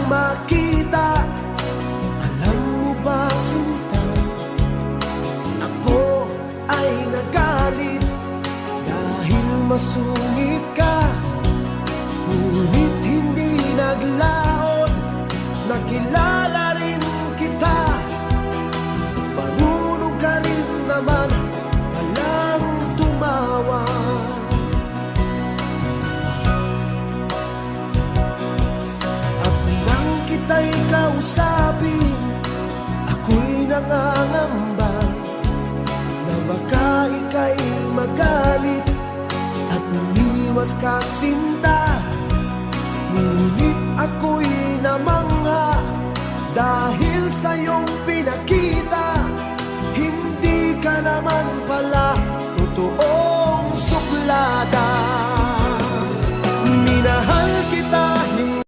makita. Alam mo ba, sinta, ako ay nagalit dahil masungit ka. Ngunit hindi naglaon, nakilala rin kita. Marunong ka rin naman palang tumawa. At nang kita'y kausapin, ako'y nangangamba na baka ika'y magalit at umiwas ka, sinta. Ngunit ako'y namangha dahil sa iyong pinakita. Hindi ka naman pala